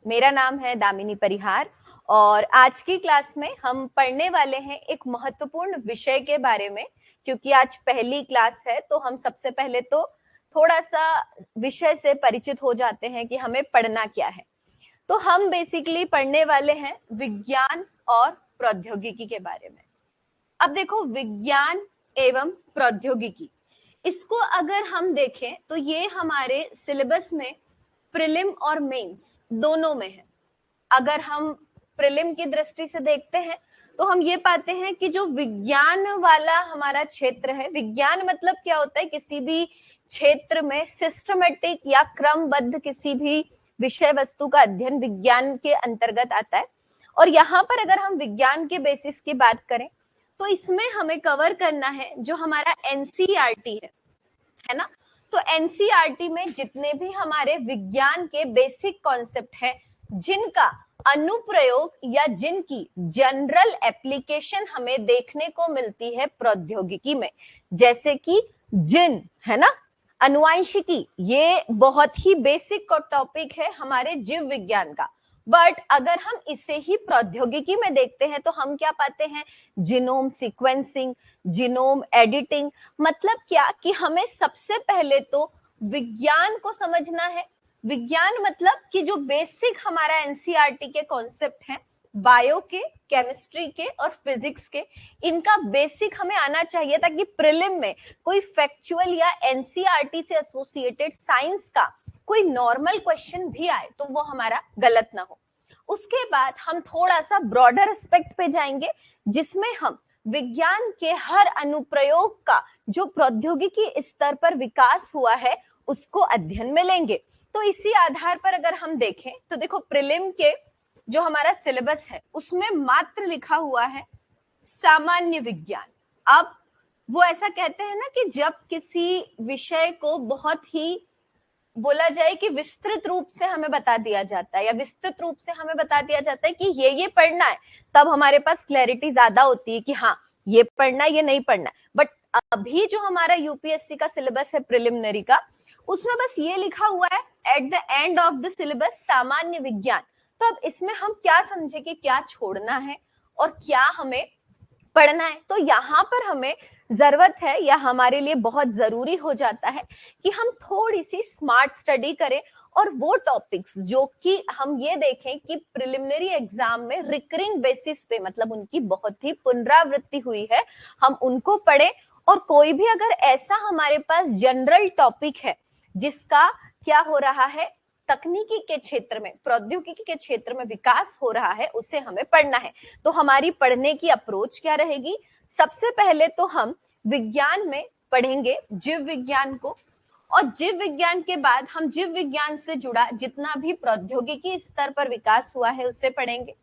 मेरा नाम है दामिनी परिहार और आज की क्लास में हम पढ़ने वाले हैं एक महत्वपूर्ण विषय के बारे में। क्योंकि आज पहली क्लास है तो हम सबसे पहले तो थोड़ा सा विषय से परिचित हो जाते हैं कि हमें पढ़ना क्या है। तो हम बेसिकली पढ़ने वाले हैं विज्ञान और प्रौद्योगिकी के बारे में। अब देखो, विज्ञान एवं प्रौद्योगिकी, इसको अगर हम देखें तो ये हमारे सिलेबस में प्रीलिम और मेंस दोनों में है। अगर हम प्रीलिम की दृष्टि से देखते हैं तो हम ये पाते हैं कि जो विज्ञान वाला हमारा क्षेत्र है, विज्ञान मतलब क्या होता है, किसी भी क्षेत्र में सिस्टमेटिक या क्रमबद्ध किसी भी विषय वस्तु का अध्ययन विज्ञान के अंतर्गत आता है। और यहाँ पर अगर हम विज्ञान के बेसिस की बात करें तो इसमें हमें कवर करना है जो हमारा एनसीईआरटी है ना। तो एनसीईआरटी में जितने भी हमारे विज्ञान के बेसिक कॉन्सेप्ट है, जिनका अनुप्रयोग या जिनकी जनरल एप्लीकेशन हमें देखने को मिलती है प्रौद्योगिकी में, जैसे कि जिन है ना, अनुवांशिकी, ये बहुत ही बेसिक टॉपिक है हमारे जीव विज्ञान का। बट अगर हम इसे ही प्रौद्योगिकी में देखते हैं तो हम क्या पाते हैं, जीनोम सीक्वेंसिंग, जीनोम एडिटिंग। मतलब क्या कि हमें सबसे पहले तो विज्ञान को समझना है। विज्ञान मतलब कि जो बेसिक हमारा एनसीईआरटी के कॉन्सेप्ट हैं, बायो के, केमिस्ट्री के और फिजिक्स के, इनका बेसिक हमें आना चाहिए ताकि प्रीलिम में कोई फैक्चुअल या एनसीईआरटी से एसोसिएटेड साइंस का कोई नॉर्मल क्वेश्चन भी आए तो वो हमारा गलत ना हो। उसके बाद हम थोड़ा सा ब्रॉडर एस्पेक्ट पे जाएंगे, जिसमें हम विज्ञान के हर अनुप्रयोग का जो प्रौद्योगिकी स्तर पर विकास हुआ है उसको अध्ययन में लेंगे। तो इसी आधार पर अगर हम देखें तो देखो, प्रीलिम के जो हमारा सिलेबस है उसमें मात्र लिखा हुआ है सामान्य विज्ञान। अब वो ऐसा कहते हैं ना कि जब किसी विषय को बहुत ही बोला जाए कि विस्तृत रूप से हमें बता दिया जाता है या विस्तृत रूप से हमें बता दिया जाता है कि ये पढ़ना है, तब हमारे पास क्लैरिटी ज्यादा होती है कि हाँ ये पढ़ना है, ये नहीं पढ़ना है। बट अभी जो हमारा यूपीएससी का सिलेबस है प्रिलिमिनरी का, उसमें बस ये लिखा हुआ है at the end of the syllabus सामान्य विज्ञान। तो अब इसमें हम क्या समझे कि क्या छोड़ना है और क्या हमें पढ़ना है। तो यहाँ पर हमें जरूरत है या हमारे लिए बहुत जरूरी हो जाता है कि हम थोड़ी सी स्मार्ट स्टडी करें और वो टॉपिक्स जो कि हम ये देखें कि प्रिलिमिनरी एग्जाम में रिकरिंग बेसिस पे, मतलब उनकी बहुत ही पुनरावृत्ति हुई है, हम उनको पढ़ें। और कोई भी अगर ऐसा हमारे पास जनरल टॉपिक है जिसका क्या हो रहा है, तकनीकी के क्षेत्र में, प्रौद्योगिकी के क्षेत्र में विकास हो रहा है, उसे हमें पढ़ना है। तो हमारी पढ़ने की अप्रोच क्या रहेगी, सबसे पहले तो हम विज्ञान में पढ़ेंगे जीव विज्ञान को, और जीव विज्ञान के बाद हम जीव विज्ञान से जुड़ा जितना भी प्रौद्योगिकी स्तर पर विकास हुआ है उसे पढ़ेंगे।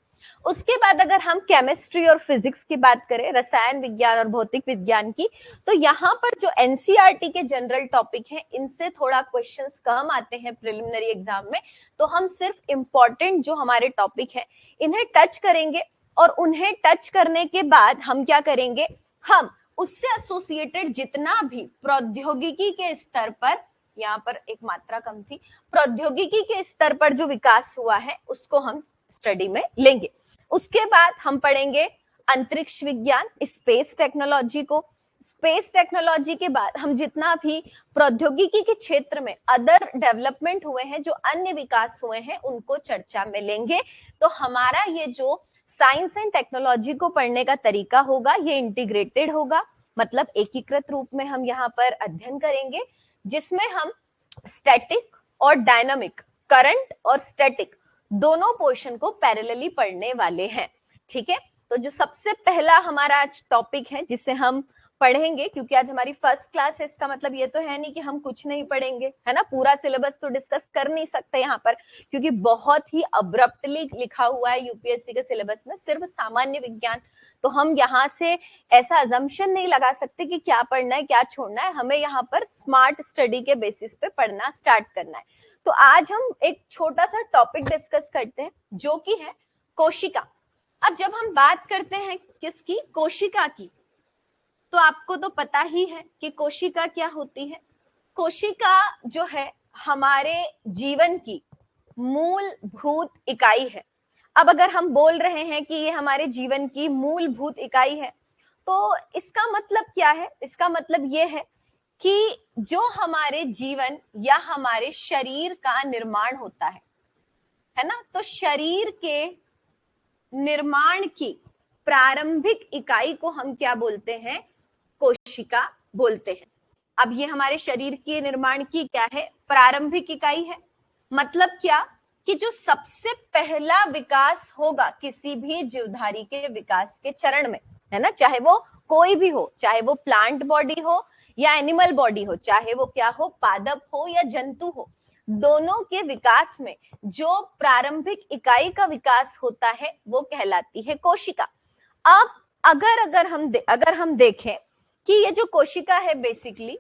उसके बाद अगर हम केमिस्ट्री और फिजिक्स की बात करें, रसायन विज्ञान और भौतिक विज्ञान की, तो यहाँ पर जो एनसीईआरटी के जनरल टॉपिक हैं इनसे थोड़ा क्वेश्चंस कम आते हैं प्रिलिमिनरी एग्जाम में। तो हम सिर्फ इंपॉर्टेंट जो हमारे टॉपिक है इन्हें टच करेंगे, और उन्हें टच करने के बाद हम क्या करेंगे, हम उससे एसोसिएटेड जितना भी प्रौद्योगिकी के स्तर पर, यहाँ पर एक मात्रा कम थी, प्रौद्योगिकी के स्तर पर जो विकास हुआ है उसको हम स्टडी में लेंगे। उसके बाद हम पढ़ेंगे अंतरिक्ष विज्ञान, स्पेस टेक्नोलॉजी को। स्पेस टेक्नोलॉजी के बाद हम जितना भी प्रौद्योगिकी के क्षेत्र में अदर डेवलपमेंट हुए हैं, जो अन्य विकास हुए हैं, उनको चर्चा में लेंगे। तो हमारा ये जो साइंस एंड टेक्नोलॉजी को पढ़ने का तरीका होगा ये इंटीग्रेटेड होगा, मतलब एकीकृत रूप में हम यहाँ पर अध्ययन करेंगे, जिसमें हम स्टैटिक और डायनामिक, करंट और स्टैटिक दोनों पोर्शन को पैरेलली पढ़ने वाले हैं। ठीक है, तो जो सबसे पहला हमारा आज टॉपिक है जिसे हम पढ़ेंगे, क्योंकि आज हमारी फर्स्ट क्लास है, इसका मतलब ये तो है नहीं कि हम कुछ नहीं पढ़ेंगे, है ना। पूरा सिलेबस तो डिस्कस कर नहीं सकते यहाँ पर, क्योंकि बहुत ही अब्रप्टली लिखा हुआ है यूपीएससी के सिलेबस में सिर्फ सामान्य विज्ञान। तो हम यहाँ से ऐसा अजम्पशन नहीं लगा सकते कि क्या पढ़ना है क्या छोड़ना है, हमें यहाँ पर स्मार्ट स्टडी के बेसिस पे पढ़ना स्टार्ट करना है। तो आज हम एक छोटा सा टॉपिक डिस्कस करते हैं जो कि है कोशिका। अब जब हम बात करते हैं किसकी, कोशिका की, तो आपको तो पता ही है कि कोशिका क्या होती है। कोशिका जो है हमारे जीवन की मूलभूत इकाई है। अब अगर हम बोल रहे हैं कि ये हमारे जीवन की मूलभूत इकाई है, तो इसका मतलब क्या है? इसका मतलब ये है कि जो हमारे जीवन या हमारे शरीर का निर्माण होता है ना? तो शरीर के निर्माण की प्रारंभिक इकाई को हम क्या बोलते हैं? कोशिका बोलते हैं। अब ये हमारे शरीर के निर्माण की क्या है? प्रारंभिक इकाई है। मतलब क्या कि जो सबसे पहला विकास होगा किसी भी जीवधारी के विकास के चरण में, है ना, चाहे वो कोई भी हो, चाहे वो प्लांट बॉडी हो या एनिमल बॉडी हो, चाहे वो क्या हो, पादप हो या जंतु हो, दोनों के विकास में जो प्रारंभिक इकाई का विकास होता है वो कहलाती है कोशिका। अब अगर हम देखें कि ये जो कोशिका है बेसिकली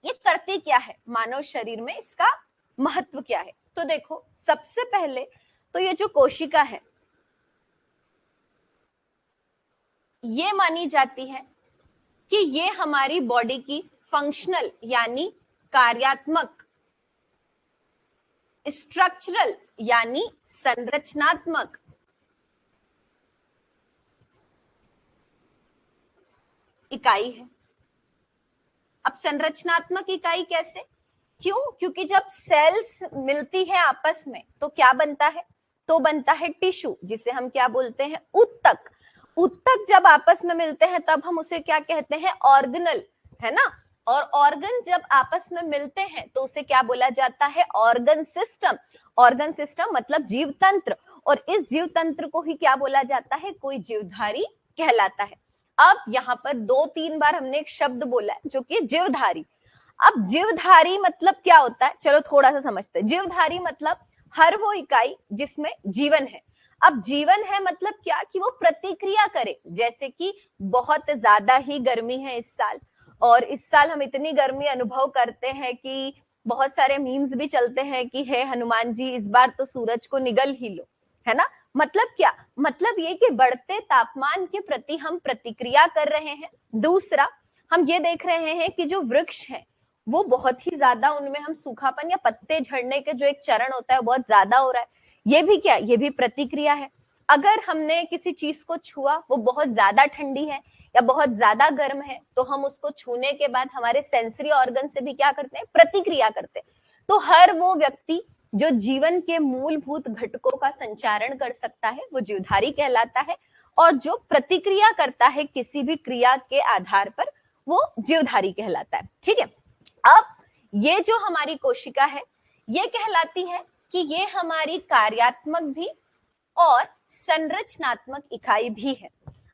ये करती क्या है मानव शरीर में, इसका महत्व क्या है? तो देखो, सबसे पहले तो ये जो कोशिका है ये मानी जाती है कि ये हमारी बॉडी की फंक्शनल यानी कार्यात्मक, स्ट्रक्चरल यानी संरचनात्मक, इकाई है। अब संरचनात्मक इकाई कैसे? क्यों? क्योंकि जब सेल्स मिलती है आपस में तो क्या बनता है? तो बनता है टिश्यू, जिसे हम क्या बोलते हैं? ऊतक। ऊतक जब आपस में मिलते हैं तब हम उसे क्या कहते हैं? ऑर्गेनल, है ना? और ऑर्गन जब आपस में मिलते हैं तो उसे क्या बोला जाता है? Organ system. ऑर्गन सिस्टम मतलब जीव तंत्र, और इस जीव तंत्र को ही क्या बोला जाता है? कोई जीवधारी कहलाता है। अब यहाँ पर 2-3 बार हमने एक शब्द बोला है जो कि जीवधारी। अब जीवधारी मतलब क्या होता है? चलो थोड़ा सा समझते हैं। जीवधारी मतलब हर वो इकाई जिसमें जीवन है। अब जीवन है मतलब क्या? कि वो प्रतिक्रिया करे। जैसे कि बहुत ज्यादा ही गर्मी है इस साल, और इस साल हम इतनी गर्मी अनुभव करते हैं कि बहुत सारे मीम्स भी चलते हैं कि हे हनुमान जी इस बार तो सूरज को निगल ही लो, है ना? मतलब क्या? मतलब ये कि बढ़ते तापमान के प्रति हम प्रतिक्रिया कर रहे हैं। दूसरा, हम ये देख रहे हैं कि जो वृक्ष है वो बहुत ही ज्यादा, उनमें हम सूखापन या पत्ते झड़ने के जो एक चरण होता है वो बहुत ज्यादा हो रहा है। ये भी क्या? ये भी प्रतिक्रिया है। अगर हमने किसी चीज को छुआ, वो बहुत ज्यादा ठंडी है या बहुत ज्यादा गर्म है, तो हम उसको छूने के बाद हमारे सेंसरी ऑर्गन से भी क्या करते हैं? प्रतिक्रिया करते हैं। तो हर वो व्यक्ति जो जीवन के मूलभूत घटकों का संचारण कर सकता है वो जीवधारी कहलाता है, और जो प्रतिक्रिया करता है किसी भी क्रिया के आधार पर वो जीवधारी कहलाता है। ठीक है। अब ये जो हमारी कोशिका है ये कहलाती है कि ये हमारी कार्यात्मक भी और संरचनात्मक इकाई भी है।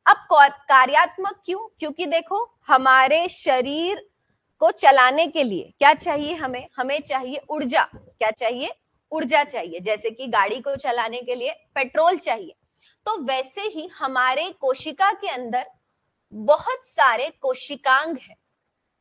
अब कार्यात्मक क्यों? क्योंकि देखो, हमारे शरीर को चलाने के लिए क्या चाहिए? हमें चाहिए ऊर्जा। क्या चाहिए? ऊर्जा चाहिए। जैसे कि गाड़ी को चलाने के लिए पेट्रोल चाहिए, तो वैसे ही हमारे कोशिका के अंदर बहुत सारे कोशिकांग हैं,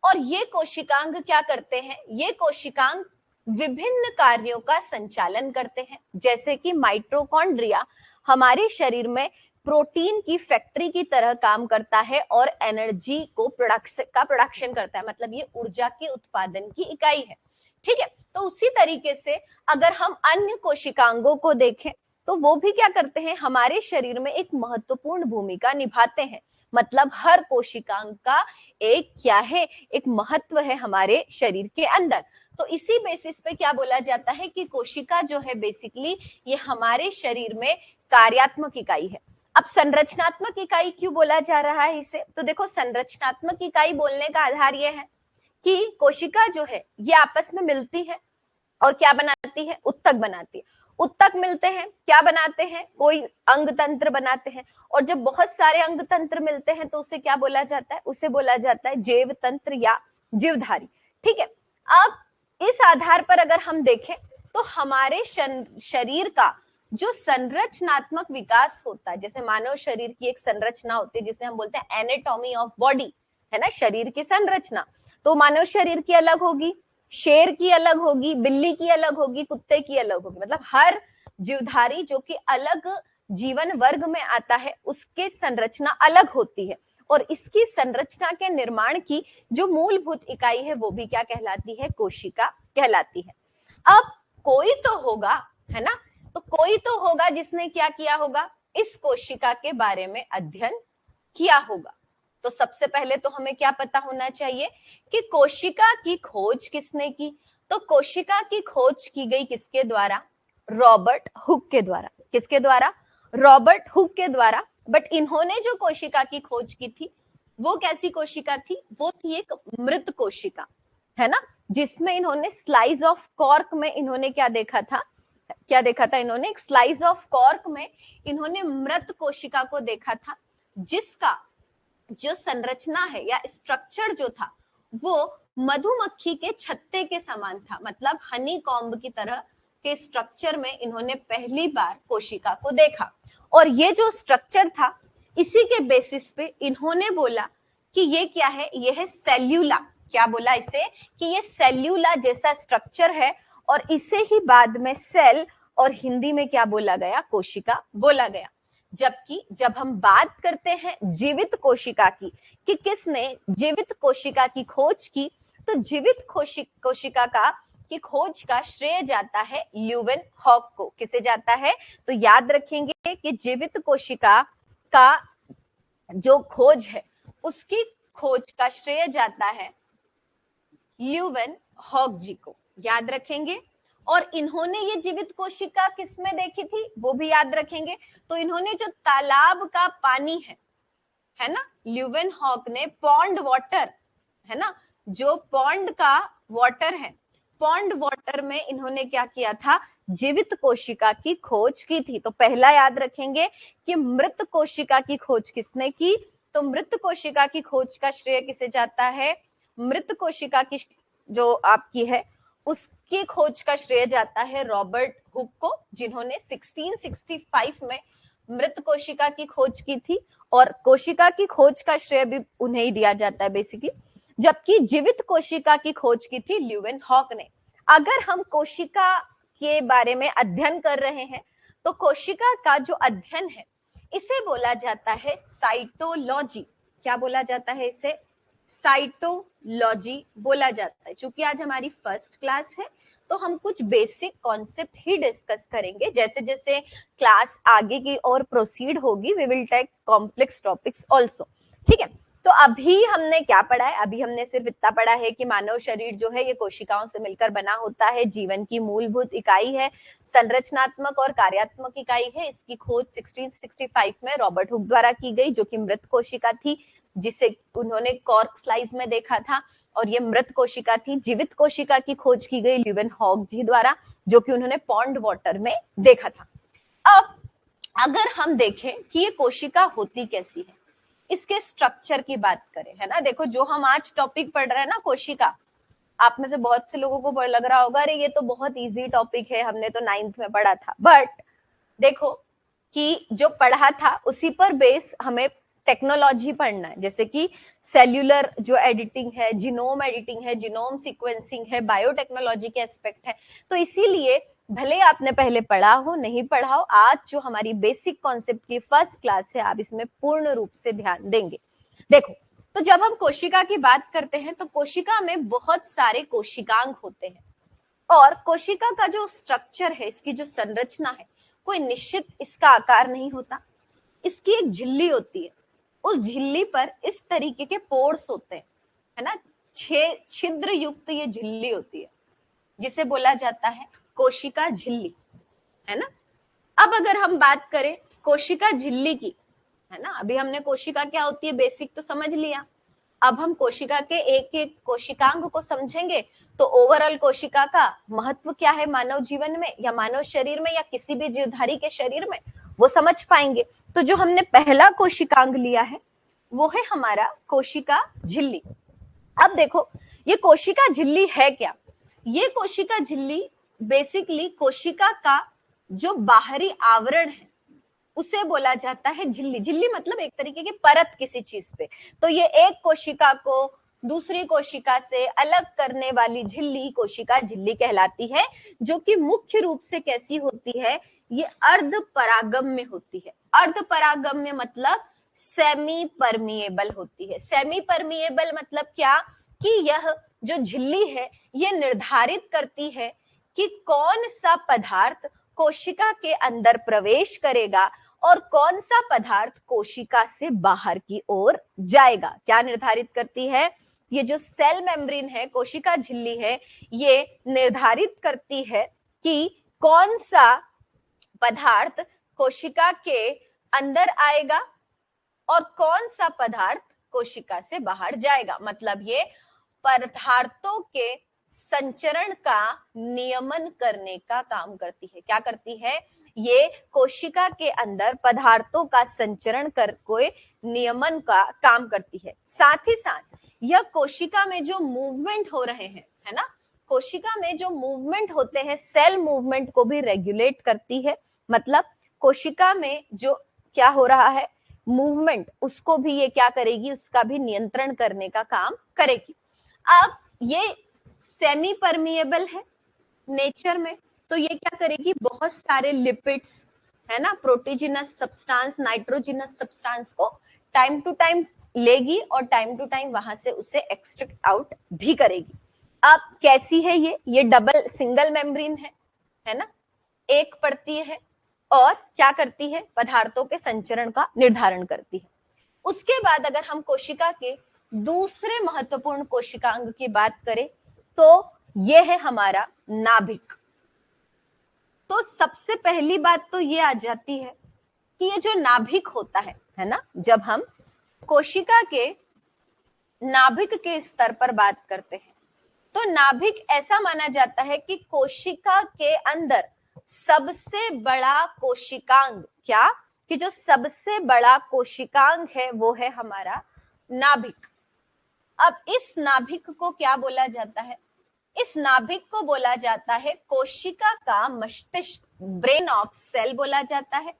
और ये कोशिकांग क्या करते हैं? ये कोशिकांग विभिन्न कार्यों का संचालन करते हैं। जैसे कि माइटोकॉन्ड्रिया हमारे शरीर में प्रोटीन की फैक्ट्री की तरह काम करता है और एनर्जी को प्रोडक्शन करता है, मतलब ये ऊर्जा के उत्पादन की इकाई है। ठीक है। तो उसी तरीके से अगर हम अन्य कोशिकांगों को देखें तो वो भी क्या करते हैं? हमारे शरीर में एक महत्वपूर्ण भूमिका निभाते हैं। मतलब हर कोशिकांग का एक क्या है? एक महत्व है हमारे शरीर के अंदर। तो इसी बेसिस पे क्या बोला जाता है कि कोशिका जो है बेसिकली ये हमारे शरीर में कार्यात्मक इकाई है। अब संरचनात्मक इकाई क्यों बोला जा रहा है इसे? तो देखो, संरचनात्मक इकाई बोलने का आधार यह है कि कोशिका जो है ये आपस में मिलती है और क्या बनाती है? उत्तक बनाती है। उत्तक मिलते हैं, क्या बनाते हैं? कोई अंग तंत्र बनाते हैं, और जब बहुत सारे अंग तंत्र मिलते हैं तो उसे क्या बोला जाता है? उसे बोला जाता है जैव तंत्र या जीवधारी। ठीक है। अब इस आधार पर अगर हम देखें तो हमारे शरीर का जो संरचनात्मक विकास होता है, जैसे मानव शरीर की एक संरचना होती है जिसे हम बोलते हैं एनाटॉमी ऑफ बॉडी, है ना, शरीर की संरचना। तो मानव शरीर की अलग होगी, शेर की अलग होगी, बिल्ली की अलग होगी, कुत्ते की अलग होगी। मतलब हर जीवधारी जो कि अलग जीवन वर्ग में आता है उसके संरचना अलग होती है, और इसकी संरचना के निर्माण की जो मूलभूत इकाई है वो भी क्या कहलाती है? कोशिका कहलाती है। अब कोई तो होगा है ना। तो कोई तो होगा जिसने क्या किया होगा, इस कोशिका के बारे में अध्ययन किया होगा। तो सबसे पहले तो हमें क्या पता होना चाहिए कि कोशिका की खोज किसने की। तो कोशिका की खोज की गई किसके द्वारा, रॉबर्ट हुक के द्वारा। किसके द्वारा, रॉबर्ट हुक के द्वारा। बट इन्होंने जो कोशिका की खोज की थी वो कैसी कोशिका थी, वो थी एक मृत कोशिका, है ना, जिसमें इन्होंने स्लाइस ऑफ कॉर्क में इन्होंने क्या देखा था, क्या देखा था इन्होंने, एक स्लाइस ऑफ कॉर्क में इन्होंने मृत कोशिका को देखा था, जिसका जो संरचना है या स्ट्रक्चर जो था वो मधुमक्खी के छत्ते के समान था, मतलब हनी कॉम्ब की तरह के स्ट्रक्चर में इन्होंने पहली बार कोशिका को देखा। और ये जो स्ट्रक्चर था, इसी के बेसिस पे इन्होंने बोला कि ये क्या है, ये है सेल्यूला। क्या बोला इसे, कि ये सेल्यूला जैसा स्ट्रक्चर है, और इसे ही बाद में सेल और हिंदी में क्या बोला गया, कोशिका बोला गया। जबकि जब हम बात करते हैं जीवित कोशिका की, कि किसने जीवित कोशिका की खोज की, तो जीवित कोशिका का की खोज का श्रेय जाता है ल्यूवेन हॉक को। किसे जाता है, तो याद रखेंगे कि जीवित कोशिका का जो खोज है उसकी खोज का श्रेय जाता है ल्यूवेन हॉक जी को, याद रखेंगे। और इन्होंने ये जीवित कोशिका किसमें देखी थी वो भी याद रखेंगे। तो इन्होंने जो तालाब का पानी है ना, ल्यूवेन हॉक ने पॉन्ड वाटर, है ना, जो पॉन्ड का वाटर है, पॉन्ड वाटर में इन्होंने क्या किया था, जीवित कोशिका की खोज की थी। तो पहला याद रखेंगे कि मृत कोशिका की खोज किसने की, तो मृत कोशिका की खोज का श्रेय किसे जाता है, मृत कोशिका की जो आपकी है उसकी खोज का श्रेय जाता है रॉबर्ट हुक को, जिन्होंने 1665 में मृत कोशिका की खोज की थी। और कोशिका की खोज का श्रेय भी उन्हें ही दिया जाता है बेसिकली, जबकि जीवित कोशिका की खोज की थी ल्यूवेन हॉक ने। अगर हम कोशिका के बारे में अध्ययन कर रहे हैं तो कोशिका का जो अध्ययन है इसे बोला जाता है साइटोलॉजी। क्या बोला जाता है इसे, साइटोलॉजी बोला जाता है। चूंकि आज हमारी फर्स्ट क्लास है तो हम कुछ बेसिक कॉन्सेप्ट ही डिस्कस करेंगे, जैसे जैसे क्लास आगे की और प्रोसीड होगी we will take complex topics also, ठीक है। तो अभी हमने क्या पढ़ा है, अभी हमने सिर्फ इतना पढ़ा है कि मानव शरीर जो है ये कोशिकाओं से मिलकर बना होता है, जीवन की मूलभूत इकाई है, संरचनात्मक और कार्यात्मक इकाई है। इसकी खोज 1665 में रॉबर्ट हुक द्वारा की गई, जो कि मृत कोशिका थी, जिसे उन्होंने कॉर्क स्लाइस में देखा था, और ये मृत कोशिका थी। जीवित कोशिका की खोज की गई ल्यूवेन हॉक जी द्वारा, जो कि उन्होंने पॉन्ड वाटर में देखा था। अब अगर हम देखें कि ये कोशिका होती कैसी है, इसके स्ट्रक्चर की बात करें, है ना, देखो जो हम आज टॉपिक पढ़ रहे हैं ना कोशिका, आप में से बहुत से लोगों को लग रहा होगा अरे ये तो बहुत इजी टॉपिक है, हमने तो 9th में पढ़ा था। बट देखो कि जो पढ़ा था उसी पर बेस हमें टेक्नोलॉजी पढ़ना है, जैसे कि सेल्यूलर जो एडिटिंग है, जीनोम एडिटिंग है, जीनोम सीक्वेंसिंग है, बायोटेक्नोलॉजी के एस्पेक्ट है। तो इसीलिए भले आपने पहले पढ़ा हो नहीं पढ़ा हो, आज जो हमारी बेसिक कॉन्सेप्ट की फर्स्ट क्लास है आप इसमें पूर्ण रूप से ध्यान देंगे। देखो, तो जब हम कोशिका की बात करते हैं तो कोशिका में बहुत सारे कोशिकांग होते हैं, और कोशिका का जो स्ट्रक्चर है, इसकी जो संरचना है, कोई निश्चित इसका आकार नहीं होता। इसकी एक झिल्ली होती है, उस झिल्ली पर इस तरीके के पोर्स होते हैं, है ना, छिद्र युक्त ये झिल्ली होती है, जिसे बोला जाता है कोशिका झिल्ली, है ना। अब अगर हम बात करें कोशिका झिल्ली की, है ना, अभी हमने कोशिका क्या होती है बेसिक तो समझ लिया। अब हम कोशिका के एक एक कोशिकांग को समझेंगे तो ओवरऑल कोशिका का महत्व क्या है मानव जीवन में या मानव शरीर में या किसी भी जीवधारी के शरीर में, वो समझ पाएंगे। तो जो हमने पहला कोशिकांग लिया है वो है हमारा कोशिका झिल्ली। अब देखो ये कोशिका झिल्ली है क्या, ये कोशिका झिल्ली बेसिकली कोशिका का जो बाहरी आवरण है उसे बोला जाता है झिल्ली। झिल्ली मतलब एक तरीके की परत किसी चीज पे। तो ये एक कोशिका को दूसरी कोशिका से अलग करने वाली झिल्ली कोशिका झिल्ली कहलाती है, जो कि मुख्य रूप से कैसी होती है, ये अर्ध परागम्य होती है। अर्ध परागम्य मतलब सेमी परमिएबल होती है। सेमी परमिएबल मतलब क्या, कि यह जो झिल्ली है ये निर्धारित करती है कि कौन सा पदार्थ कोशिका के अंदर प्रवेश करेगा और कौन सा पदार्थ कोशिका से बाहर की ओर जाएगा, क्या निर्धारित करती है? ये जो सेल मेम्ब्रेन है, कोशिका झिल्ली है, ये निर्धारित करती है कि कौन सा पदार्थ कोशिका के अंदर आएगा और कौन सा पदार्थ कोशिका से बाहर जाएगा। मतलब ये पदार्थों के संचरण का नियमन करने का काम करती है। क्या करती है? ये कोशिका के अंदर पदार्थों का संचरण कर कोई नियमन का काम करती है। साथ ही साथ यह कोशिका में जो मूवमेंट हो रहे हैं, है ना, कोशिका में जो मूवमेंट होते हैं, सेल मूवमेंट को भी रेगुलेट करती है। मतलब कोशिका में जो क्या हो रहा है, मूवमेंट, उसको भी ये क्या करेगी, उसका भी नियंत्रण करने का काम करेगी। अब ये सेमी परमिएबल है नेचर में, तो ये क्या करेगी, बहुत सारे लिपिड्स, है ना, प्रोटीजिनस सब्सटेंस, नाइट्रोजिनस सब्सटेंस को टाइम टू टाइम लेगी और टाइम टू टाइम वहां से उसे एक्सट्रैक्ट आउट भी करेगी। अब कैसी है ये डबल सिंगल मेम्ब्रेन है ना, एक परती है और क्या करती है, पदार्थों के संचरण का निर्धारण करती है। उसके बाद अगर हम कोशिका के दूसरे महत्वपूर्ण कोशिकांग की बात करें तो ये है हमारा नाभिक। तो सबसे पहली बात तो ये आ जाती है कि ये जो नाभिक होता है ना, जब हम कोशिका के नाभिक के स्तर पर बात करते हैं तो नाभिक ऐसा माना जाता है कि कोशिका के अंदर सबसे बड़ा कोशिकांग, क्या, कि जो सबसे बड़ा कोशिकांग है वो है हमारा नाभिक। अब इस नाभिक को क्या बोला जाता है? इस नाभिक को बोला जाता है कोशिका का मस्तिष्क, ब्रेन ऑफ सेल बोला जाता है,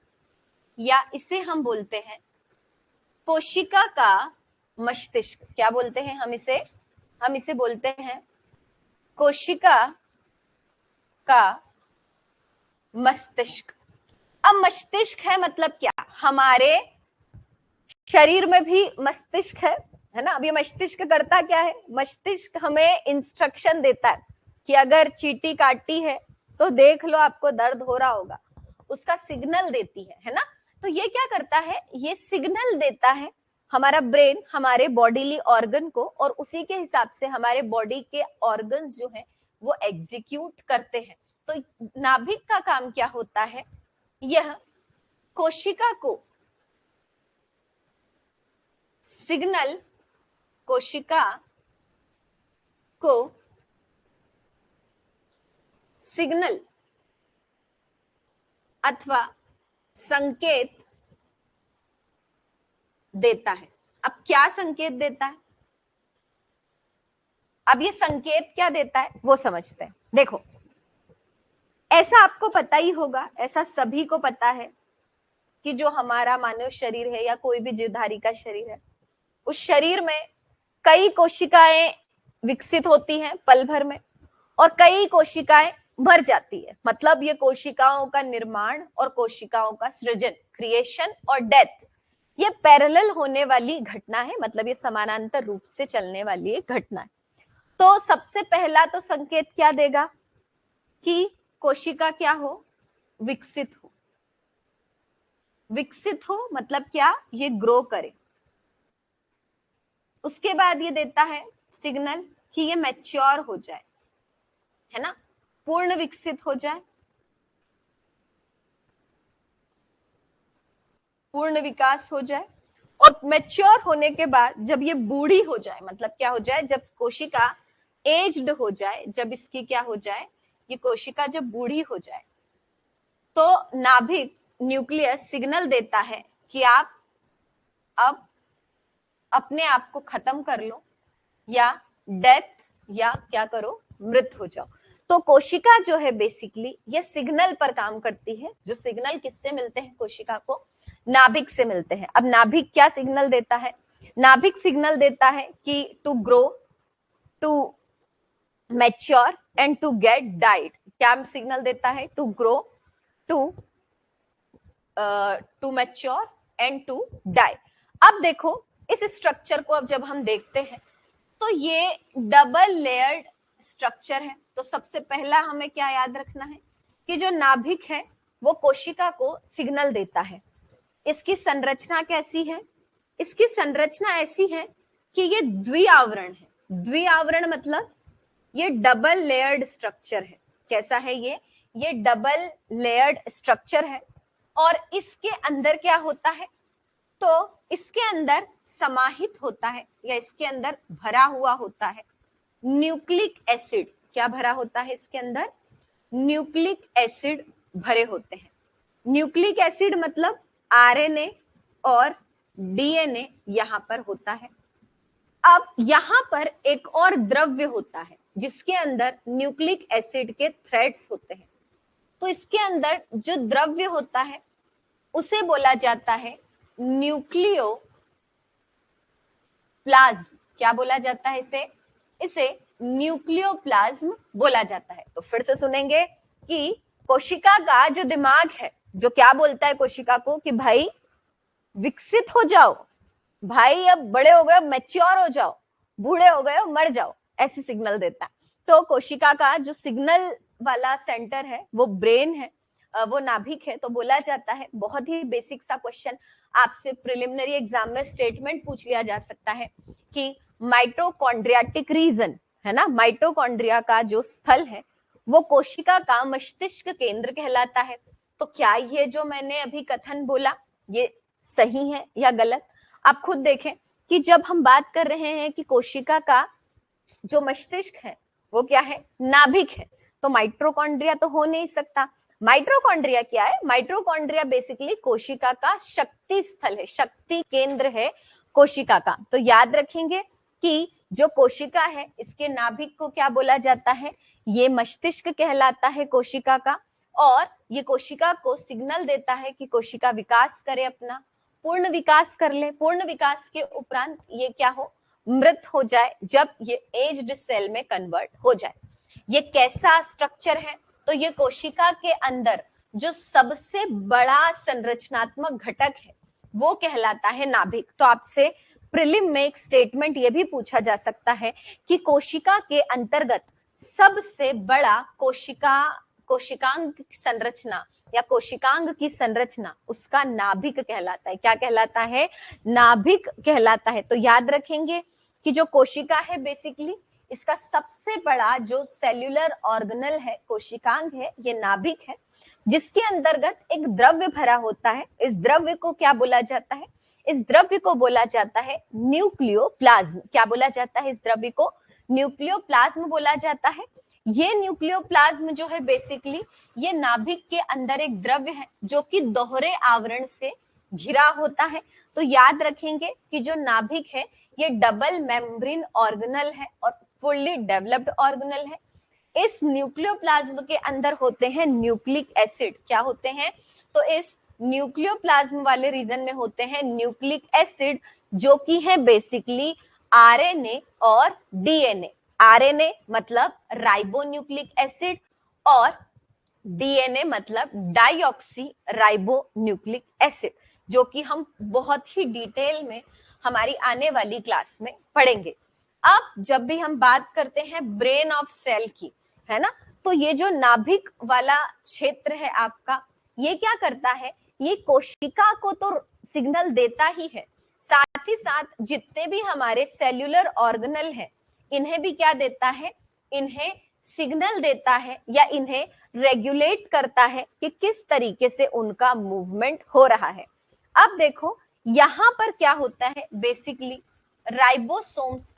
या इसे हम बोलते हैं कोशिका का मस्तिष्क। क्या बोलते हैं हम इसे बोलते हैं कोशिका का मस्तिष्क। अब मस्तिष्क है मतलब क्या, हमारे शरीर में भी मस्तिष्क है ना। अब ये मस्तिष्क करता क्या है, मस्तिष्क हमें इंस्ट्रक्शन देता है कि अगर चींटी काटी है तो देख लो आपको दर्द हो रहा होगा, उसका सिग्नल देती है ना। तो ये क्या करता है, ये सिग्नल देता है हमारा ब्रेन हमारे बॉडीली ऑर्गन को, और उसी के हिसाब से हमारे बॉडी के ऑर्गन्स जो है वो एग्जीक्यूट करते हैं। तो नाभिक का काम क्या होता है, यह कोशिका को सिग्नल, कोशिका को सिग्नल अथवा संकेत देता है। अब क्या संकेत देता है, अब ये संकेत क्या देता है वो समझते हैं। देखो, ऐसा आपको पता ही होगा, ऐसा सभी को पता है कि जो हमारा मानव शरीर है या कोई भी जीवधारी का शरीर है, उस शरीर में कई कोशिकाएं विकसित होती हैं पल भर में और कई कोशिकाएं मर जाती है। मतलब ये कोशिकाओं का निर्माण और कोशिकाओं का सृजन, क्रिएशन और डेथ, ये पैरेलल होने वाली घटना है। मतलब ये समानांतर रूप से चलने वाली एक घटना है। तो सबसे पहला तो संकेत क्या देगा कि कोशिका क्या हो, विकसित हो। विकसित हो मतलब क्या, ये ग्रो करे। उसके बाद ये देता है सिग्नल कि ये मैच्योर हो जाए, है ना, पूर्ण विकसित हो जाए, पूर्ण विकास हो जाए। और मैच्योर होने के बाद जब ये बूढ़ी हो जाए, मतलब क्या हो जाए, जब कोशिका एज्ड हो जाए, जब इसकी क्या हो जाए, ये कोशिका जब बूढ़ी हो जाए, तो नाभिक न्यूक्लियस सिग्नल देता है कि आप अब अपने आप को खत्म कर लो या डेथ, या क्या करो, मृत हो जाओ। तो कोशिका जो है बेसिकली ये सिग्नल पर काम करती है। जो सिग्नल किससे मिलते हैं कोशिका को, नाभिक से मिलते हैं। अब नाभिक क्या सिग्नल देता है, नाभिक सिग्नल देता है कि to grow, to mature and to get died. क्या सिग्नल देता है, to grow, to mature and to die. अब देखो इस स्ट्रक्चर को, अब जब हम देखते हैं तो ये डबल लेयर्ड स्ट्रक्चर है। तो सबसे पहला हमें क्या याद रखना है कि जो नाभिक है वो कोशिका को सिग्नल देता है। इसकी संरचना कैसी है? इसकी संरचना ऐसी है कि ये द्विआवरण है। द्विआवरण मतलब ये डबल लेयर्ड स्ट्रक्चर है। कैसा है ये डबल लेयर्ड स्ट्रक्चर है। और इसके अंदर क्या होता है? तो इसके अंदर समाहित होता है या इसके अंदर भरा हुआ होता है न्यूक्लिक एसिड। क्या भरा होता है इसके अंदर? न्यूक्लिक एसिड भरे होते हैं। न्यूक्लिक एसिड मतलब आरएनए और डीएनए यहां पर होता है। अब यहां पर एक और द्रव्य होता है जिसके अंदर न्यूक्लिक एसिड के थ्रेड्स होते हैं। तो इसके अंदर जो द्रव्य होता है उसे बोला जाता है न्यूक्लियोप्लाज्म। क्या बोला जाता है इसे न्यूक्लियोप्लाज्म बोला जाता है। तो फिर से सुनेंगे कि कोशिका का जो दिमाग है जो क्या बोलता है कोशिका को कि भाई विकसित हो जाओ, भाई अब बड़े हो गए, मैच्योर हो जाओ, बूढ़े हो गए, मर जाओ, ऐसी सिग्नल देता है। तो कोशिका का जो सिग्नल वाला सेंटर है वो ब्रेन है, वो नाभिक है। तो बोला जाता है, बहुत ही बेसिक सा क्वेश्चन आपसे प्रिलिमिनरी एग्जाम में स्टेटमेंट पूछ लिया जा सकता है कि माइटोकॉन्ड्रियाटिक रीजन है ना, माइटोकॉन्ड्रिया का जो स्थल है वो कोशिका का मस्तिष्क केंद्र कहलाता है। तो क्या ये जो मैंने अभी कथन बोला ये सही है या गलत? आप खुद देखें कि जब हम बात कर रहे हैं कि कोशिका का जो मस्तिष्क है वो क्या है? नाभिक है। तो माइटोकॉन्ड्रिया तो हो नहीं सकता। माइटोकॉन्ड्रिया क्या है? माइटोकॉन्ड्रिया बेसिकली कोशिका का शक्ति स्थल है, शक्ति केंद्र है कोशिका का। तो याद रखेंगे कि जो कोशिका है इसके नाभिक को क्या बोला जाता है? ये मस्तिष्क कहलाता है कोशिका का। और ये कोशिका को सिग्नल देता है कि कोशिका विकास करे, अपना पूर्ण विकास कर ले। पूर्ण विकास के उपरांत ये क्या हो? मृत हो जाए, जब ये एज्ड सेल में कन्वर्ट हो जाए। ये कैसा स्ट्रक्चर है? तो ये कोशिका के अंदर जो सबसे बड़ा संरचनात्मक घटक है वो कहलाता है नाभिक। तो आपसे प्रीलिम में एक स्टेटमेंट ये भी पूछा जा सकता है कि कोशिका के अंतर्गत सबसे बड़ा कोशिकांग संरचना या कोशिकांग की संरचना उसका नाभिक कहलाता है। क्या कहलाता है? नाभिक कहलाता है। तो याद रखेंगे कि जो कोशिका है बेसिकली इसका सबसे बड़ा जो सेल्यूलर ऑर्गेनल है, कोशिकांग है, ये नाभिक है, जिसके अंतर्गत एक द्रव्य भरा होता है। इस द्रव्य को क्या बोला जाता है? इस द्रव्य को बोला जाता है न्यूक्लियोप्लाज्म। क्या बोला जाता है? इस द्रव्य को न्यूक्लियोप्लाज्म बोला जाता है। ये न्यूक्लियोप्लाज्म जो है बेसिकली ये नाभिक के अंदर एक द्रव्य है जो कि दोहरे आवरण से घिरा होता है। तो याद रखेंगे कि जो नाभिक है ये डबल मेम्ब्रेन ऑर्गेनल है और फुल्ली डेवलप्ड ऑर्गेनल है। इस न्यूक्लियोप्लाज्म के अंदर होते हैं न्यूक्लिक एसिड। क्या होते हैं? तो इस न्यूक्लियोप्लाज्म वाले रीजन में होते हैं न्यूक्लिक एसिड जो कि है बेसिकली आरएनए और डीएनए। आरएनए मतलब राइबोन्यूक्लिक एसिड और डीएनए मतलब डाइऑक्सी राइबोन्यूक्लिक एसिड, जो कि हम बहुत ही डिटेल में हमारी आने वाली क्लास में पढ़ेंगे। अब जब भी हम बात करते हैं ब्रेन ऑफ सेल की, है ना, तो ये जो नाभिक वाला क्षेत्र है आपका, ये क्या करता है? ये कोशिका को तो सिग्नल देता ही है, साथ ही साथ जितने भी हमारे सेल्यूलर ऑर्गेनल है इन्हें भी क्या देता है? इन्हें सिग्नल देता है या इन्हें रेगुलेट करता है कि किस तरीके से उनका मूवमेंट हो रहा है। अब देखो यहां पर क्या होता है, बेसिकली राइबोसोम्स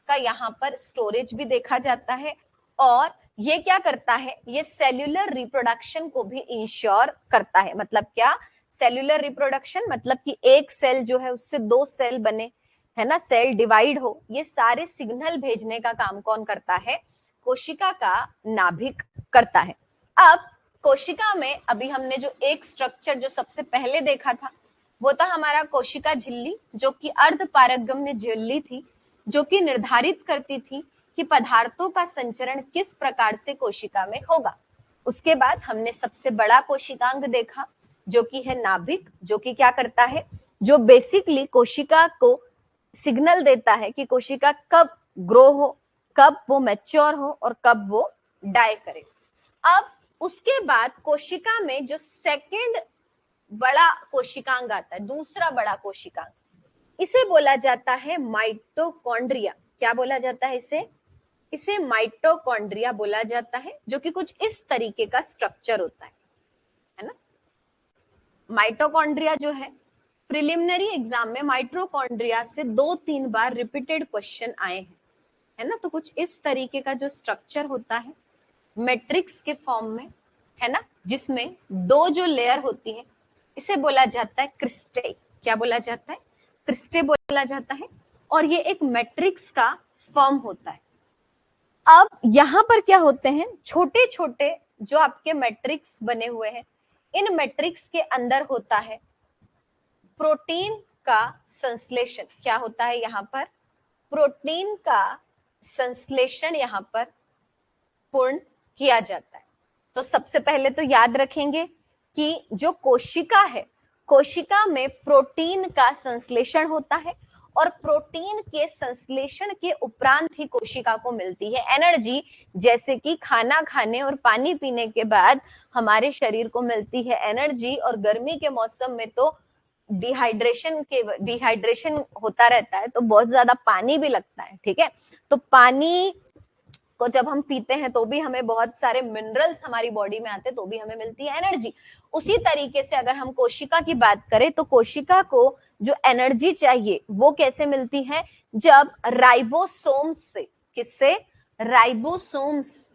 का यहाँ पर स्टोरेज भी देखा जाता है। और ये क्या करता है? ये सेल्यूलर रिप्रोडक्शन को भी इंश्योर करता है। मतलब क्या? सेल्यूलर रिप्रोडक्शन मतलब कि एक सेल जो है उससे दो सेल बने, है ना, सेल डिवाइड हो। ये सारे सिग्नल भेजने का काम कौन करता है? कोशिका का नाभिक करता है। अब कोशिका में अभी हमने जो एक स्ट्रक्चर जो सबसे पहले देखा था वो था हमारा कोशिका झिल्ली, जो कि अर्धपारगम्य झिल्ली थी, जो कि निर्धारित करती थी कि पदार्थों का संचरण किस प्रकार से कोशिका में होगा। उसके बाद हमने सबसे बड़ा कोशिकांग देखा जो कि है नाभिक, जो कि क्या करता है? जो बेसिकली कोशिका को सिग्नल देता है कि कोशिका कब ग्रो हो, कब वो मैच्योर हो और कब वो डाई करे। अब उसके बाद कोशिका में जो सेकंड बड़ा कोशिकांग आता है, दूसरा बड़ा कोशिकांग, इसे बोला जाता है माइटोकॉन्ड्रिया। क्या बोला जाता है इसे? इसे माइटोकॉन्ड्रिया बोला जाता है, जो कि कुछ इस तरीके का स्ट्रक्चर होता है ना। माइटोकॉन्ड्रिया जो है, प्रिलिमिनरी एग्जाम में माइटोकॉन्ड्रिया से 2-3 बार रिपीटेड क्वेश्चन आए हैं, है ना। तो कुछ इस तरीके का जो स्ट्रक्चर होता है मैट्रिक्स के फॉर्म में, है ना, जिसमें 2 जो लेयर होती है, इसे बोला जाता है क्रिस्टे। क्या बोला जाता है? क्रिस्टे बोला जाता है। और ये एक मैट्रिक्स का फॉर्म होता है। अब यहां पर क्या होते हैं, छोटे छोटे जो आपके मैट्रिक्स बने हुए हैं, इन मैट्रिक्स के अंदर होता है प्रोटीन का संश्लेषण। क्या होता है यहाँ पर? प्रोटीन का संश्लेषण यहाँ पर पूर्ण किया जाता है। तो सबसे पहले तो याद रखेंगे कि जो कोशिका है, कोशिका में प्रोटीन का संश्लेषण होता है और प्रोटीन के संश्लेषण के उपरांत ही कोशिका को मिलती है एनर्जी, जैसे कि खाना खाने और पानी पीने के बाद हमारे शरीर को मिलती है एनर्जी। और गर्मी के मौसम में तो डिहाइड्रेशन होता रहता है, तो बहुत ज्यादा पानी भी लगता है, ठीक है। तो पानी को जब हम पीते हैं तो भी हमें बहुत सारे मिनरल्स हमारी बॉडी में आते हैं, तो भी हमें मिलती है एनर्जी। उसी तरीके से अगर हम कोशिका की बात करें तो कोशिका को जो एनर्जी चाहिए वो कैसे मिलती है? जब राइबोसोम्स से। किससे? राइबोसोम्स,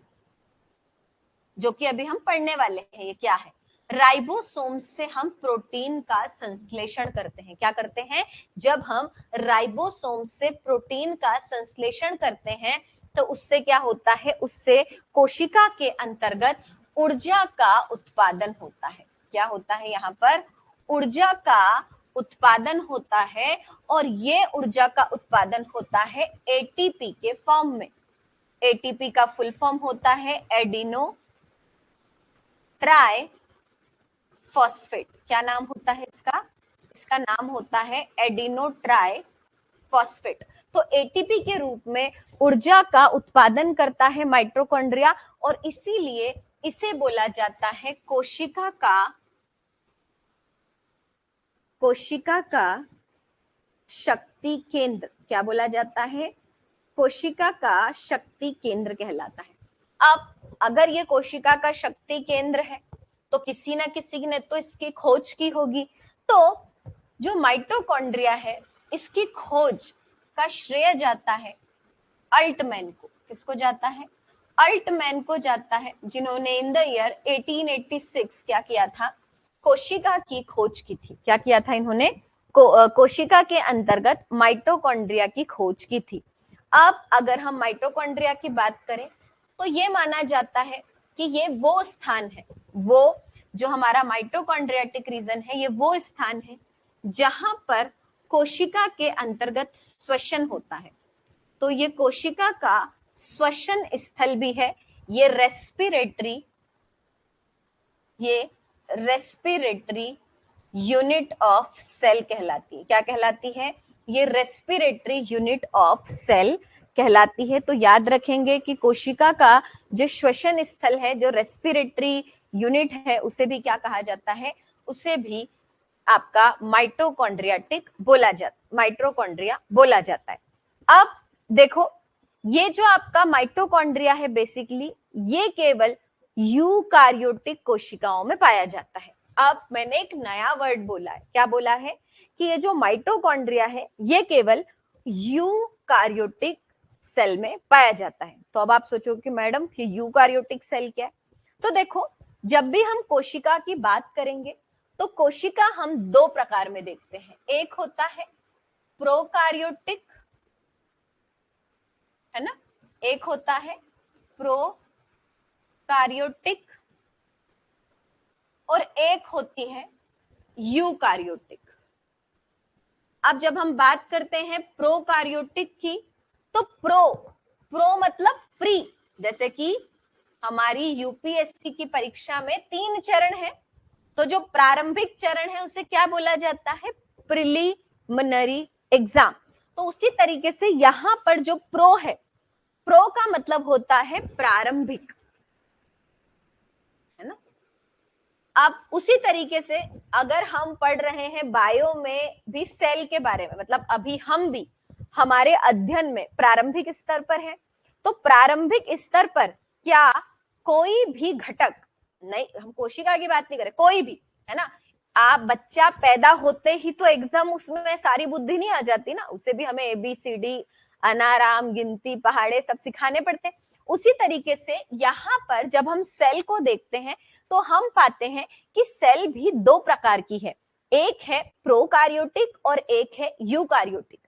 जो कि अभी हम पढ़ने वाले हैं। ये क्या है? राइबोसोम्स से हम प्रोटीन का संश्लेषण करते हैं। क्या करते हैं? जब हम राइबोसोम्स से प्रोटीन का संश्लेषण करते हैं तो उससे क्या होता है? उससे कोशिका के अंतर्गत ऊर्जा का उत्पादन होता है। क्या होता है यहाँ पर? ऊर्जा का उत्पादन होता है। और ये ऊर्जा का उत्पादन होता है एटीपी के फॉर्म में। एटीपी का फुल फॉर्म होता है एडिनो ट्राई फॉस्फेट। क्या नाम होता है इसका? इसका नाम होता है एडिनो ट्राई फॉस्फेट। तो एटीपी के रूप में ऊर्जा का उत्पादन करता है माइटोकॉन्ड्रिया, और इसीलिए इसे बोला जाता है कोशिका का शक्ति केंद्र। क्या बोला जाता है? कोशिका का शक्ति केंद्र कहलाता है। अब अगर ये कोशिका का शक्ति केंद्र है तो किसी ना किसी ने तो इसकी खोज की होगी। तो जो माइटोकॉन्ड्रिया है, इसकी खोज का श्रेय जाता है अल्टमैन को। किसको जाता है? अल्टमैन को जाता है, जिन्होंने इन द ईयर 1886 क्या किया था? कोशिका की खोज की थी। क्या किया था इन्होंने? कोशिका के अंतर्गत माइटोकॉन्ड्रिया की खोज की थी। अब अगर हम माइटोकॉन्ड्रिया की बात करें तो ये माना जाता है कि ये वो स्थान है, वो जो हमारा माइटोकॉन्ड्रियाटिक रीजन है, ये वो स्थान है जहां पर कोशिका के अंतर्गत श्वसन होता है। तो ये कोशिका का श्वसन स्थल भी है। ये रेस्पिरेटरी यूनिट ऑफ सेल कहलाती है। क्या कहलाती है? ये रेस्पिरेटरी यूनिट ऑफ सेल कहलाती है। तो याद रखेंगे कि कोशिका का जो श्वसन स्थल है, जो रेस्पिरेटरी यूनिट है, उसे भी क्या कहा जाता है? उसे भी आपका माइटोकॉन्ड्रिया बोला जाता है। अब देखो, ये जो आपका माइटोकॉन्ड्रिया है, बेसिकली ये केवल यूकार्योटिक कोशिकाओं में पाया जाता है। अब मैंने एक नया वर्ड बोला है। क्या बोला है? कि ये जो माइटोकॉन्ड्रिया है, ये केवल यूकार्योटिक सेल में पाया जाता है। तो अब आप सोचो कि मैडम कि यूकार्योटिक सेल क्या है? तो देखो, जब भी हम कोशिका की बात करेंगे तो कोशिका हम 2 प्रकार में देखते हैं। एक होता है प्रोकार्योटिक, है ना, एक होता है प्रोकार्योटिक और एक होती है यूकार्योटिक। अब जब हम बात करते हैं प्रोकार्योटिक की, तो प्रो मतलब प्री, जैसे कि हमारी यूपीएससी की परीक्षा में 3 चरण है, तो जो प्रारंभिक चरण है उसे क्या बोला जाता है? Preliminary exam. तो उसी तरीके से यहां पर जो प्रो है, प्रो का मतलब होता है प्रारंभिक, अब उसी तरीके से अगर हम पढ़ रहे हैं बायो में भी सेल के बारे में, मतलब अभी हम भी हमारे अध्ययन में प्रारंभिक स्तर पर है, तो प्रारंभिक स्तर पर क्या कोई भी घटक, नहीं हम कोशिका की बात नहीं करें, कोई भी, है ना, आप बच्चा पैदा होते ही तो एकदम उसमें सारी बुद्धि नहीं आ जाती ना, उसे भी हमें ABCD अनाराम गिनती पहाड़े सब सिखाने पड़ते हैं। उसी तरीके से यहाँ पर जब हम सेल को देखते हैं तो हम पाते हैं कि सेल भी दो प्रकार की है, एक है प्रोकार्योटिक और एक है यूकार्योटिक।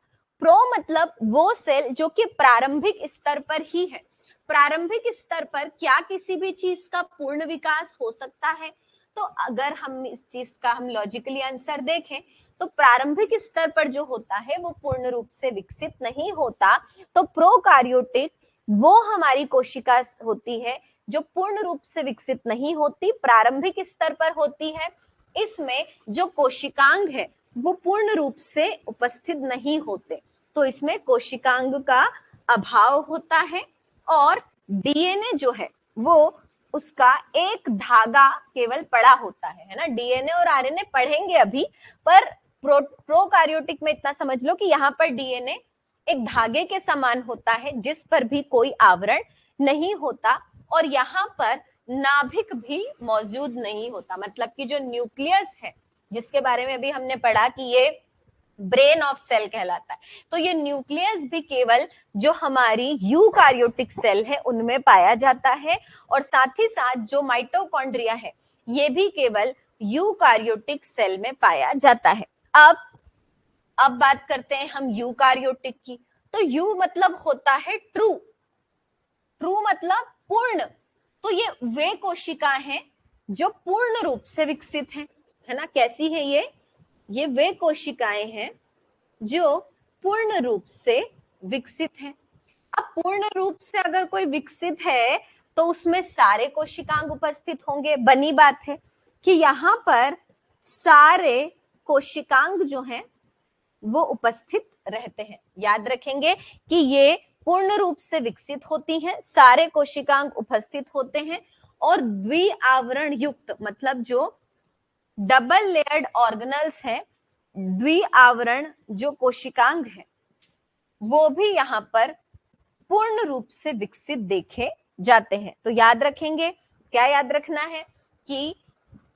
प्रो मतलब वो सेल जो कि प्रारंभिक स्तर पर ही है। प्रारंभिक स्तर पर क्या किसी भी चीज का पूर्ण विकास हो सकता है? तो अगर हम इस चीज का हम लॉजिकली आंसर देखें तो प्रारंभिक स्तर पर जो होता है वो पूर्ण रूप से विकसित नहीं होता। तो प्रोकार्योटिक वो हमारी कोशिका होती है जो पूर्ण रूप से विकसित नहीं होती, प्रारंभिक स्तर पर होती है। इसमें जो कोशिकांग है वो पूर्ण रूप से उपस्थित नहीं होते, तो इसमें कोशिकांग का अभाव होता है। और डीएनए जो है वो उसका एक धागा केवल पड़ा होता है ना। डीएनए और आरएनए पढ़ेंगे अभी, पर प्रोकार्योटिक में इतना समझ लो कि यहाँ पर डीएनए एक धागे के समान होता है जिस पर भी कोई आवरण नहीं होता, और यहाँ पर नाभिक भी मौजूद नहीं होता। मतलब कि जो न्यूक्लियस है जिसके बारे में भी हमने पढ़ा कि ये ब्रेन ऑफ सेल कहलाता है, तो ये न्यूक्लियस भी केवल जो हमारी यूकार्योटिक सेल है उनमें पाया जाता है, और साथ ही साथ जो माइटोकॉन्ड्रिया है ये भी केवल यूकार्योटिक सेल में पाया जाता है। अब बात करते हैं हम यूकार्योटिक की। तो यू मतलब होता है ट्रू, ट्रू मतलब पूर्ण। तो ये वे कोशिकाएं हैं जो पूर्ण रूप से विकसित हैं, है ना। कैसी है ये वे कोशिकाएं हैं जो पूर्ण रूप से विकसित हैं। अब पूर्ण रूप से अगर कोई विकसित है तो उसमें सारे कोशिकांग उपस्थित होंगे। बनी बात है कि यहाँ पर सारे कोशिकांग जो हैं वो उपस्थित रहते हैं। याद रखेंगे कि ये पूर्ण रूप से विकसित होती हैं, सारे कोशिकांग उपस्थित होते हैं, और द्विआवरण युक्त मतलब जो डबल लेयर्ड ऑर्गेनल्स है, द्विआवरण जो कोशिकांग है वो भी यहाँ पर पूर्ण रूप से विकसित देखे जाते हैं। तो याद रखेंगे, क्या याद रखना है कि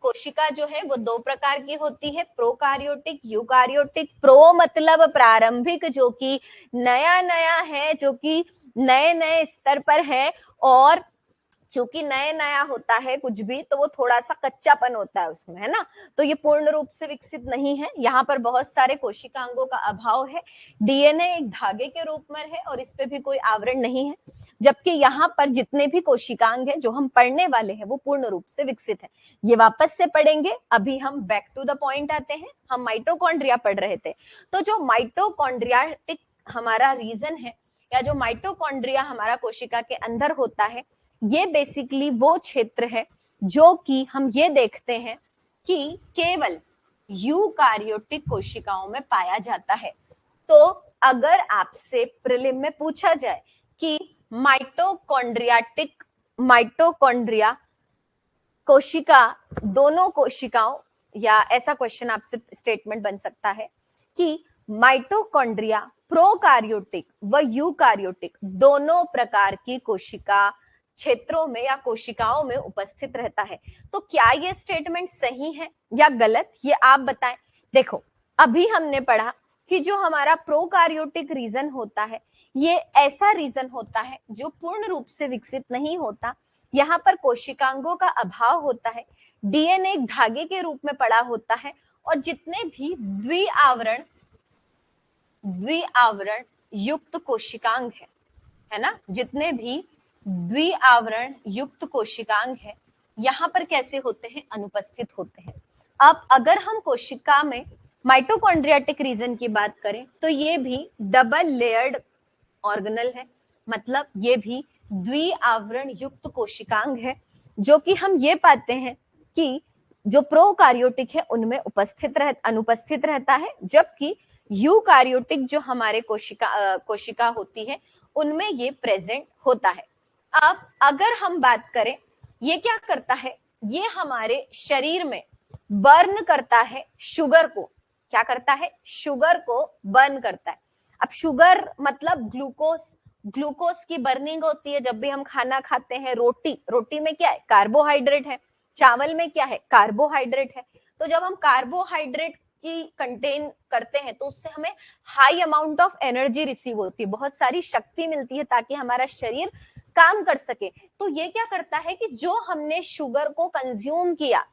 कोशिका जो है वो दो प्रकार की होती है, प्रोकार्योटिक यूकार्योटिक। प्रो मतलब प्रारंभिक, जो कि नया नया है, जो कि नए नए स्तर पर है, और चूंकि नए नया होता है कुछ भी तो वो थोड़ा सा कच्चापन होता है उसमें, है ना। तो ये पूर्ण रूप से विकसित नहीं है, यहाँ पर बहुत सारे कोशिकांगों का अभाव है। डीएनए एक धागे के रूप में है और इस पे भी कोई आवरण नहीं है, जबकि यहाँ पर जितने भी कोशिकांग है जो हम पढ़ने वाले हैं वो पूर्ण रूप से विकसित है। ये वापस से पढ़ेंगे। अभी हम बैक टू द पॉइंट आते हैं। हम माइटोकॉन्ड्रिया पढ़ रहे थे, तो जो माइटोकॉन्ड्रियाटिक हमारा रीजन है, या जो माइटोकॉन्ड्रिया हमारा कोशिका के अंदर होता है, ये बेसिकली वो क्षेत्र है जो कि हम ये देखते हैं कि केवल यूकार्योटिक कोशिकाओं में पाया जाता है। तो अगर आपसे प्रीलिम में पूछा जाए कि माइटोकॉन्ड्रिया कोशिका, दोनों कोशिकाओं, या ऐसा क्वेश्चन आपसे स्टेटमेंट बन सकता है कि माइटोकॉन्ड्रिया प्रोकार्योटिक व यूकार्योटिक दोनों प्रकार की कोशिका क्षेत्रों में या कोशिकाओं में उपस्थित रहता है। तो क्या ये स्टेटमेंट सही है या गलत, ये आप बताएं। देखो, अभी हमने पढ़ा कि जो हमारा प्रोकार्योटिक रीजन होता है ये ऐसा रीजन होता है जो पूर्ण रूप से विकसित नहीं होता, यहाँ पर कोशिकांगों का अभाव होता है, डीएनए एक धागे के रूप में पड़ा होता है, और जितने भी द्विआवरण युक्त कोशिकांग है ना, जितने भी द्विआवरण युक्त कोशिकांग है यहाँ पर कैसे होते हैं, अनुपस्थित होते हैं। अब अगर हम कोशिका में माइटोकॉन्ड्रियाटिक रीजन की बात करें तो ये भी डबल लेयर्ड ऑर्गेनल है, मतलब ये भी द्विआवरण युक्त कोशिकांग है, जो कि हम ये पाते हैं कि जो प्रोकार्योटिक है उनमें अनुपस्थित रहता है, जबकि यूकार्योटिक जो हमारे कोशिका होती है उनमें ये प्रेजेंट होता है। अब अगर हम बात करें ये क्या करता है, ये हमारे शरीर में बर्न करता है शुगर को। क्या करता है? शुगर को बर्न करता है। अब शुगर मतलब ग्लूकोज, ग्लूकोज की बर्निंग होती है जब भी हम खाना खाते हैं। रोटी में क्या है? कार्बोहाइड्रेट है। चावल में क्या है? कार्बोहाइड्रेट है। तो जब हम कार्बोहाइड्रेट की कंटेन करते हैं तो उससे हमें high amount of energy receive होती है, बहुत सारी शक्ति मिलती है ताकि हमारा शरीर काम कर सके। तो ये क्या करता है कि जो हमने शुगर को कंज्यूम किया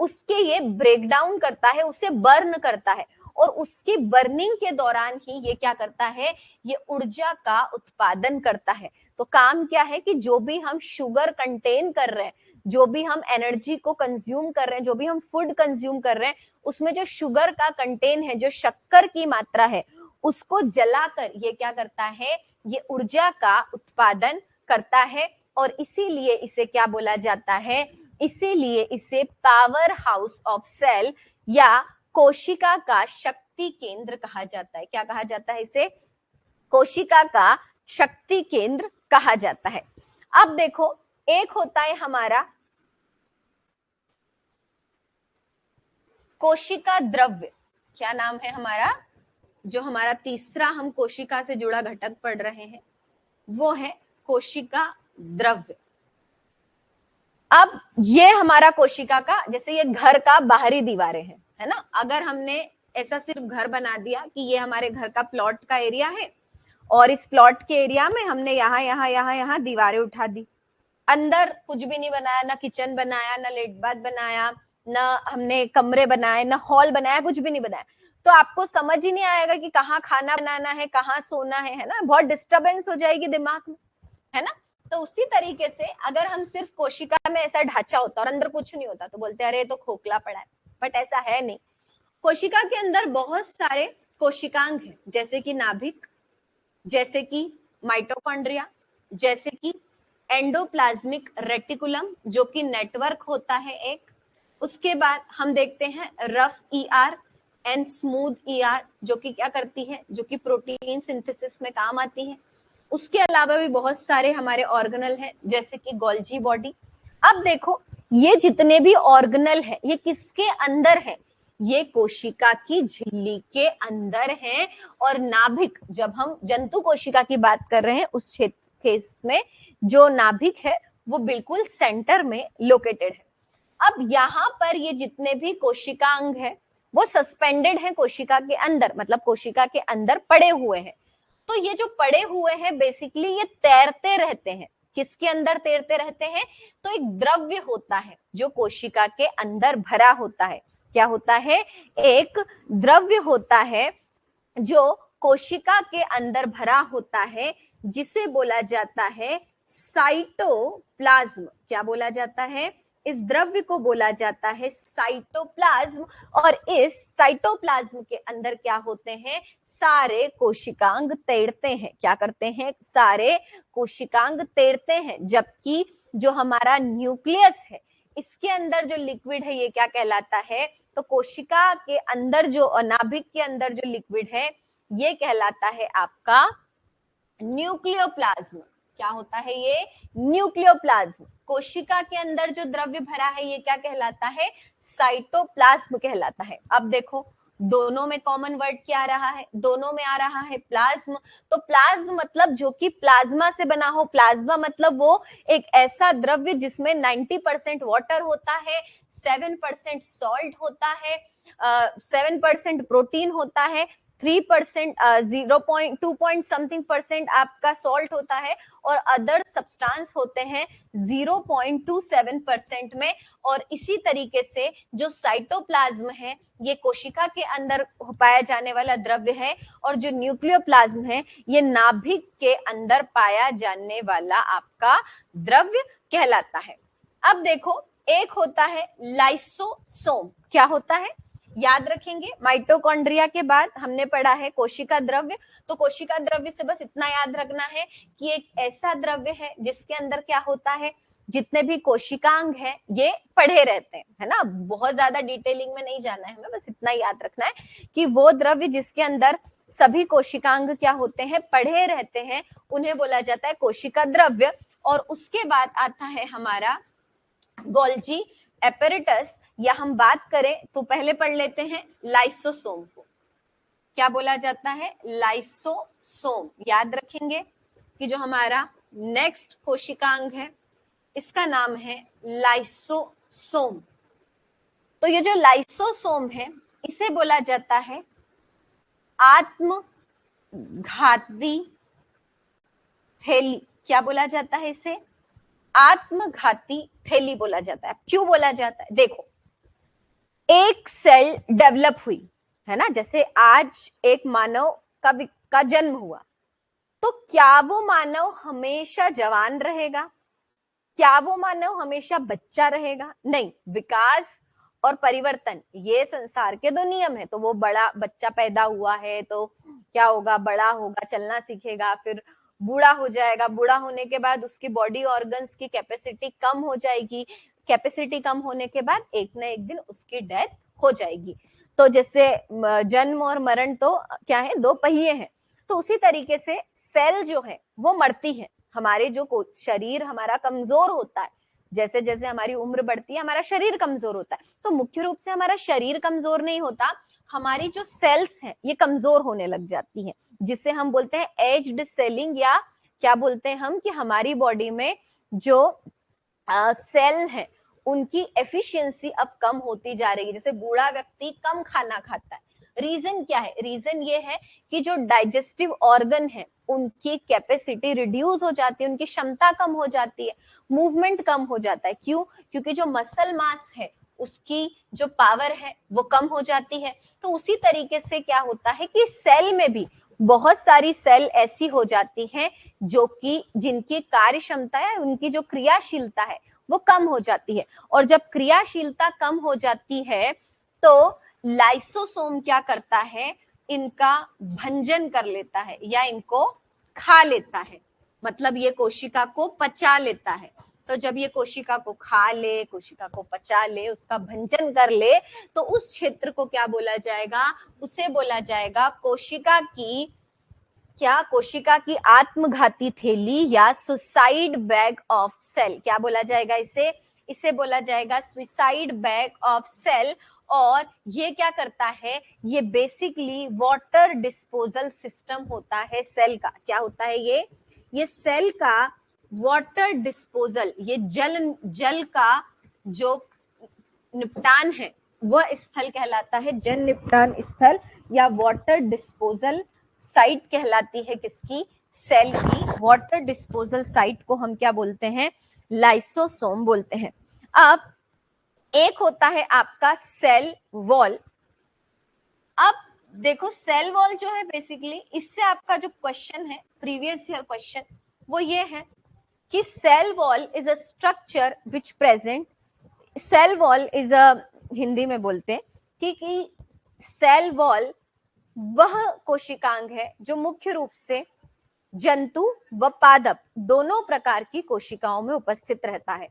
उसके ये ब्रेक डाउन करता है, उसे बर्न करता है, और उसकी बर्निंग के दौरान ही ये क्या करता है? ये ऊर्जा का उत्पादन करता है। तो काम क्या है कि जो भी हम शुगर कंटेन कर रहे हैं, जो भी हम एनर्जी को कंज्यूम कर रहे हैं, जो भी हम फूड कंज्यूम कर रहे हैं, उसमें जो शुगर का कंटेन है, जो शक्कर की मात्रा है, उसको जलाकर ये क्या करता है? ये ऊर्जा का उत्पादन करता है। और इसीलिए इसे क्या बोला जाता है? इसीलिए इसे पावर हाउस ऑफ सेल या कोशिका का शक्ति केंद्र कहा जाता है। क्या कहा जाता है इसे? कोशिका का शक्ति केंद्र कहा जाता है। अब देखो, एक होता है हमारा कोशिका द्रव्य। क्या नाम है हमारा? जो हमारा तीसरा हम कोशिका से जुड़ा घटक पढ़ रहे हैं वो है कोशिका द्रव्य। अब ये हमारा कोशिका का, जैसे ये घर का बाहरी दीवारें हैं, है ना। अगर हमने ऐसा सिर्फ घर बना दिया कि ये हमारे घर का प्लॉट का एरिया है और इस प्लॉट के एरिया में हमने यहाँ दीवारें उठा दी, अंदर कुछ भी नहीं बनाया, ना किचन बनाया, ना लेट बाथ बनाया, ना हमने कमरे बनाए, ना हॉल बनाया, कुछ भी नहीं बनाया, तो आपको समझ ही नहीं आएगा कि कहाँ खाना बनाना है, कहाँ सोना है ना। बहुत डिस्टरबेंस हो जाएगी दिमाग में, है ना। तो उसी तरीके से अगर हम सिर्फ कोशिका में ऐसा ढांचा होता और अंदर कुछ नहीं होता तो बोलते अरे तो खोखला पड़ा है, बट ऐसा है नहीं। कोशिका के अंदर बहुत सारे कोशिकांग हैं, जैसे कि नाभिक, जैसे कि माइटोकॉन्ड्रिया, जैसे कि एंडोप्लाज्मिक रेटिकुलम जो कि नेटवर्क होता है एक। उसके बाद हम देखते हैं rough ER and smooth ER, जो कि क्या करती है? जो कि प्रोटीन सिंथेसिस में काम आती है। उसके अलावा भी बहुत सारे हमारे ऑर्गेनल हैं, जैसे कि गोल्जी बॉडी। अब देखो, ये जितने भी ऑर्गेनल है ये किसके अंदर है? ये कोशिका की झिल्ली के अंदर है। और नाभिक, जब हम जंतु कोशिका की बात कर रहे हैं उस क्षेत्र केस में जो नाभिक है वो बिल्कुल सेंटर में लोकेटेड है। अब यहाँ पर ये जितने भी कोशिकांग है वो सस्पेंडेड है कोशिका के अंदर, मतलब कोशिका के अंदर पड़े हुए हैं। तो ये जो पड़े हुए हैं बेसिकली ये तैरते रहते हैं। किसके अंदर तैरते रहते हैं? तो एक द्रव्य होता है जो कोशिका के अंदर भरा होता है। क्या होता है? एक द्रव्य होता है जो कोशिका के अंदर भरा होता है, जिसे बोला जाता है साइटोप्लाज्म। क्या बोला जाता है? इस द्रव्य को बोला जाता है साइटोप्लाज्म। और इस साइटोप्लाज्म के अंदर क्या होते हैं? सारे कोशिकांग तैरते हैं। क्या करते हैं? सारे कोशिकांग तैरते हैं। जबकि जो हमारा न्यूक्लियस है इसके अंदर जो लिक्विड है ये क्या कहलाता है? तो कोशिका के अंदर जो नाभिक के अंदर जो लिक्विड है ये कहलाता है आपका न्यूक्लियोप्लाज्म। क्या होता है ये? न्यूक्लियोप्लाज्म। कोशिका के अंदर जो द्रव्य भरा है ये क्या कहलाता है? साइटोप्लाज्म कहलाता है। अब देखो, दोनों में कॉमन वर्ड क्या आ रहा है? दोनों में आ रहा है प्लाज्म। तो प्लाज्म मतलब जो कि प्लाज्मा से बना हो। प्लाज्मा मतलब वो एक ऐसा द्रव्य जिसमें 90% वाटर होता है, 7% सॉल्ट होता है, 7% प्रोटीन होता है, 3% 0.2 पॉइंट समथिंग परसेंट आपका सॉल्ट होता है, और अदर सब्सटेंस होते हैं 0.27% में। और इसी तरीके से जो साइटोप्लाज्म है ये कोशिका के अंदर पाया जाने वाला द्रव्य है, और जो न्यूक्लियोप्लाज्म है ये नाभिक के अंदर पाया जाने वाला आपका द्रव्य कहलाता है। अब देखो, एक होता है लाइसोसोम। क्या होता है? याद रखेंगे, माइटोकॉन्ड्रिया के बाद हमने पढ़ा है कोशिका द्रव्य। तो कोशिका द्रव्य से बस इतना याद रखना है कि एक ऐसा द्रव्य है जिसके अंदर क्या होता है? जितने भी कोशिकांग हैं ये पढ़े रहते हैं, है ना। बहुत ज्यादा डिटेलिंग में नहीं जाना है हमें, बस इतना याद रखना है कि वो द्रव्य जिसके अंदर सभी कोशिकांग क्या होते हैं? पढ़े रहते हैं, उन्हें बोला जाता है कोशिका द्रव्य। और उसके बाद आता है हमारा गोल्जी एपेरेटस या हम बात करें तो पहले पढ़ लेते हैं लाइसोसोम को। क्या बोला जाता है? लाइसोसोम। याद रखेंगे कि जो हमारा नेक्स्ट कोशिकांग है इसका नाम है लाइसोसोम। तो ये जो लाइसोसोम है इसे बोला जाता है आत्मघाती थैली। क्या बोला जाता है इसे? आत्मघाती थैली बोला जाता है। क्यों बोला जाता है? देखो, एक सेल डेवलप हुई है ना, जैसे आज एक मानव का जन्म हुआ, तो क्या वो मानव हमेशा जवान रहेगा? क्या वो मानव हमेशा बच्चा रहेगा? नहीं। विकास और परिवर्तन ये संसार के दो नियम है। तो वो बड़ा बच्चा पैदा हुआ है तो क्या होगा? बड़ा होगा, चलना सीखेगा, फिर बूढ़ा हो जाएगा। बूढ़ा होने के बाद उसकी बॉडी ऑर्गन्स की कैपेसिटी कम हो जाएगी। कैपेसिटी कम होने के बाद एक ना एक दिन उसकी डेथ हो जाएगी। तो जैसे जन्म और मरण तो क्या है? दो पहिए हैं। तो उसी तरीके से सेल जो है वो मरती है। हमारे जो शरीर हमारा कमजोर होता है, जैसे जैसे हमारी उम्र बढ़ती है हमारा शरीर कमजोर होता है। तो मुख्य रूप से हमारा शरीर कमजोर नहीं होता, हमारी जो सेल्स हैं ये कमजोर होने लग जाती हैं, जिसे हम बोलते हैं एज्ड सेलिंग, या क्या बोलते हैं हम कि हमारी बॉडी में जो सेल है उनकी एफिशिएंसी अब कम होती जा रही है। जैसे बूढ़ा व्यक्ति कम खाना खाता है। रीजन क्या है? रीजन ये है कि जो डाइजेस्टिव ऑर्गन है उनकी कैपेसिटी रिड्यूस हो जाती है, उनकी क्षमता कम हो जाती है, मूवमेंट कम हो जाता है। क्यों? क्योंकि जो मसल मास है उसकी जो पावर है वो कम हो जाती है। तो उसी तरीके से क्या होता है कि सेल में भी बहुत सारी सेल ऐसी हो जाती हैं जो कि जिनकी कार्य क्षमता है, उनकी जो क्रियाशीलता है वो कम हो जाती है। और जब क्रियाशीलता कम हो जाती है तो लाइसोसोम क्या करता है? इनका भंजन कर लेता है या इनको खा लेता है, मतलब ये कोशिका को पचा लेता है। तो जब ये कोशिका को खा ले, कोशिका को पचा ले, उसका भंजन कर ले, तो उस क्षेत्र को क्या बोला जाएगा? उसे बोला जाएगा कोशिका की क्या? कोशिका की आत्मघाती थैली या सुसाइड बैग ऑफ सेल। क्या बोला जाएगा इसे? इसे बोला जाएगा सुसाइड बैग ऑफ सेल। और ये क्या करता है? ये बेसिकली वाटर डिस्पोजल सिस्टम होता है सेल का। क्या होता है ये सेल का वाटर डिस्पोजल, ये जल का जो निपटान है वह स्थल कहलाता है जल निपटान स्थल, या वाटर डिस्पोजल साइट कहलाती है किसकी? सेल की। वाटर डिस्पोजल साइट को हम क्या बोलते हैं? लाइसोसोम बोलते हैं। अब एक होता है आपका सेल वॉल। अब देखो, सेल वॉल जो है बेसिकली, इससे आपका जो क्वेश्चन है प्रीवियस ईयर क्वेश्चन वो ये है कि cell wall is a structure which present, cell wall is a, Hindi में बोलते हैं कि सेल वॉल वह कोशिकांग है जो मुख्य रूप से जंतु व पादप दोनों प्रकार की कोशिकाओं में उपस्थित रहता है।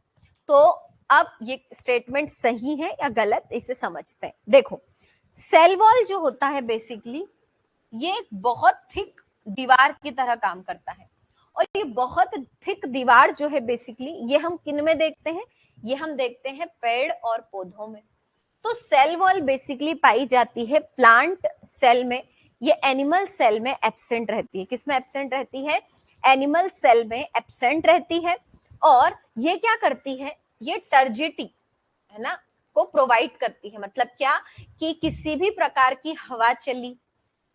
तो अब ये स्टेटमेंट सही है या गलत, इसे समझते हैं। देखो, सेल वॉल जो होता है बेसिकली ये एक बहुत थिक दीवार की तरह काम करता है। और ये बहुत थिक दीवार जो है बेसिकली ये हम किन में देखते हैं? ये हम देखते हैं पेड़ और पौधों में। तो सेल वॉल बेसिकली पाई जाती है प्लांट सेल में, ये एनिमल सेल में एब्सेंट रहती है। किसमें एब्सेंट रहती है? एनिमल सेल में एब्सेंट रहती है। और ये क्या करती है? ये टर्जिटी है ना को प्रोवाइड करती है। मतलब क्या कि किसी भी प्रकार की हवा चली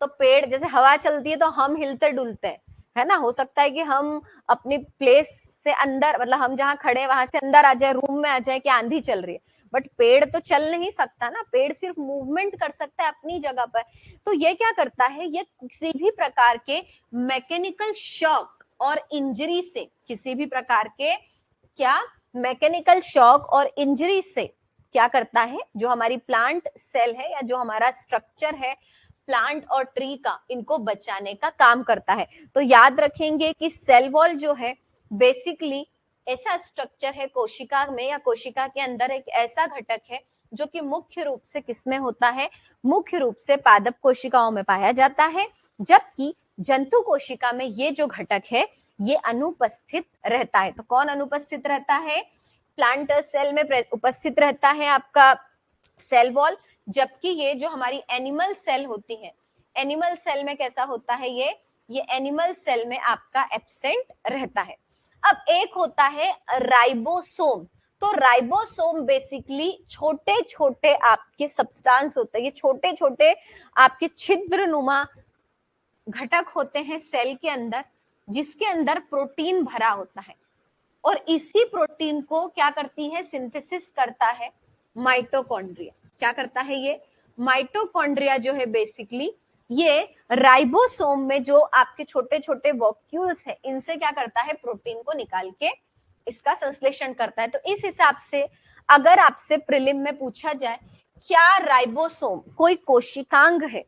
तो पेड़, जैसे हवा चलती है तो हम हिलते डुलते हैं, है ना। हो सकता है कि हम अपनी प्लेस से अंदर, मतलब हम जहाँ खड़े हैं वहां से अंदर आ जाए, रूम में आ जाए कि आंधी चल रही है, बट पेड़ तो चल नहीं सकता ना, पेड़ सिर्फ मूवमेंट कर सकता है अपनी जगह पर। तो ये क्या करता है? ये किसी भी प्रकार के मैकेनिकल शॉक और इंजरी से, किसी भी प्रकार के क्या मैकेनिकल शॉक और इंजरी से क्या करता है? जो हमारी प्लांट सेल है या जो हमारा स्ट्रक्चर है प्लांट और ट्री का, इनको बचाने का काम करता है। तो याद रखेंगे कि सेल वॉल जो है बेसिकली ऐसा स्ट्रक्चर है कोशिका में या कोशिका के अंदर एक ऐसा घटक है जो कि मुख्य रूप से किसमें होता है? मुख्य रूप से पादप कोशिकाओं में पाया जाता है, जबकि जंतु कोशिका में ये जो घटक है ये अनुपस्थित रहता है। तो कौन अनुपस्थित रहता है? प्लांट सेल में उपस्थित रहता है आपका सेल वॉल, जबकि ये जो हमारी एनिमल सेल होती है, एनिमल सेल में कैसा होता है ये एनिमल सेल में आपका एब्सेंट रहता है। अब एक होता है राइबोसोम। तो राइबोसोम बेसिकली छोटे छोटे आपके सब्सटेंस होते हैं, ये छोटे छोटे आपके छिद्रनुमा घटक होते हैं सेल के अंदर, जिसके अंदर प्रोटीन भरा होता है, और इसी प्रोटीन को क्या करती है, सिंथेसिस करता है माइटोकॉन्ड्रिया। क्या करता है ये माइटोकॉन्ड्रिया जो है बेसिकली ये राइबोसोम में जो आपके छोटे छोटे वॉक्यूल्स है, इनसे क्या करता है, प्रोटीन को निकाल के इसका संश्लेषण करता है। तो इस हिसाब से अगर आपसे प्रीलिम में पूछा जाए क्या राइबोसोम कोई कोशिकांग है,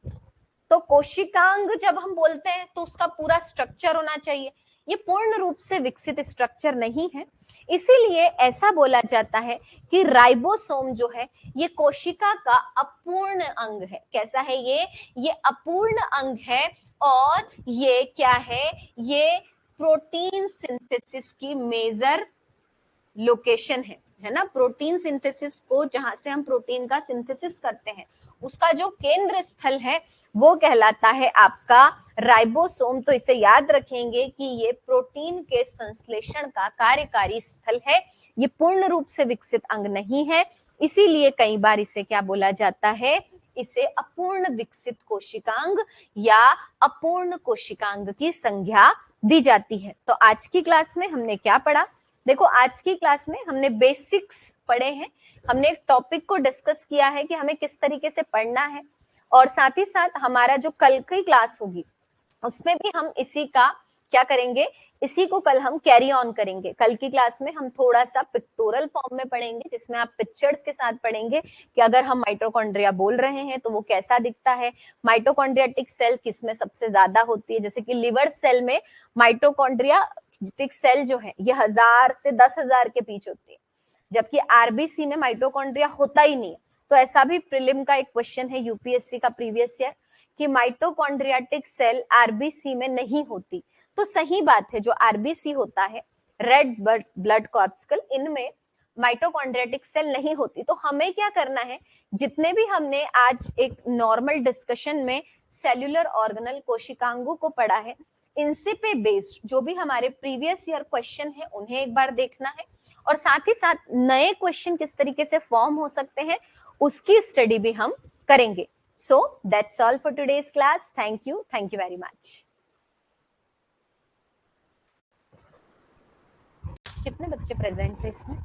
तो कोशिकांग जब हम बोलते हैं तो उसका पूरा स्ट्रक्चर होना चाहिए, ये पूर्ण रूप से विकसित स्ट्रक्चर नहीं है, इसीलिए ऐसा बोला जाता है कि राइबोसोम जो है ये कोशिका का अपूर्ण अंग है। कैसा है ये अपूर्ण अंग है, और ये क्या है, ये प्रोटीन सिंथेसिस की मेजर लोकेशन है ना। प्रोटीन सिंथेसिस को, जहां से हम प्रोटीन का सिंथेसिस करते हैं, उसका जो केंद्र स्थल है वो कहलाता है आपका राइबोसोम। तो इसे याद रखेंगे कि ये प्रोटीन के संश्लेषण का कार्यकारी स्थल है, ये पूर्ण रूप से विकसित अंग नहीं है, इसीलिए कई बार इसे क्या बोला जाता है, इसे अपूर्ण विकसित कोशिकांग या अपूर्ण कोशिकांग की संज्ञा दी जाती है। तो आज की क्लास में हमने क्या पढ़ा, देखो आज की क्लास में हमने बेसिक्स पढ़े हैं, हमने एक टॉपिक को डिस्कस किया है कि हमें किस तरीके से पढ़ना है, और साथ ही साथ हमारा जो कल की क्लास होगी उसमें भी हम इसी का क्या करेंगे, इसी को कल हम कैरी ऑन करेंगे। कल की क्लास में हम थोड़ा सा पिक्टोरल फॉर्म में पढ़ेंगे, जिसमें आप पिक्चर्स के साथ पढ़ेंगे कि अगर हम माइटोकॉन्ड्रिया बोल रहे हैं तो वो कैसा दिखता है, माइटोकॉन्ड्रियाटिक सेल किसमें सबसे ज्यादा होती है, जैसे कि लिवर सेल में माइटोकॉन्ड्रियाटिक सेल जो है ये 1000 से 10,000 के बीच होती है, जबकि आरबीसी में माइटोकॉन्ड्रिया होता ही नहीं है। तो ऐसा भी प्रीलिम का एक क्वेश्चन है यूपीएससी का प्रीवियस ईयर कि माइटोकॉन्ड्रियाटिक सेल आरबीसी में नहीं होती। तो सही बात है, जो आरबीसी होता है रेड ब्लड कॉर्पस्कल, इनमें माइटोकॉन्ड्रियाटिक सेल नहीं होती। तो हमें क्या करना है, जितने भी हमने आज एक नॉर्मल डिस्कशन में सेल्यूलर ऑर्गेनल कोशिकांगों को पढ़ा है, इनसे पे बेस्ड जो भी हमारे प्रीवियस ईयर क्वेश्चन है उन्हें एक बार देखना है, और साथ ही साथ नए क्वेश्चन किस तरीके से फॉर्म हो सकते हैं उसकी स्टडी भी हम करेंगे। So that's all for today's class. Thank you very much. कितने बच्चे प्रेजेंट थे इसमें?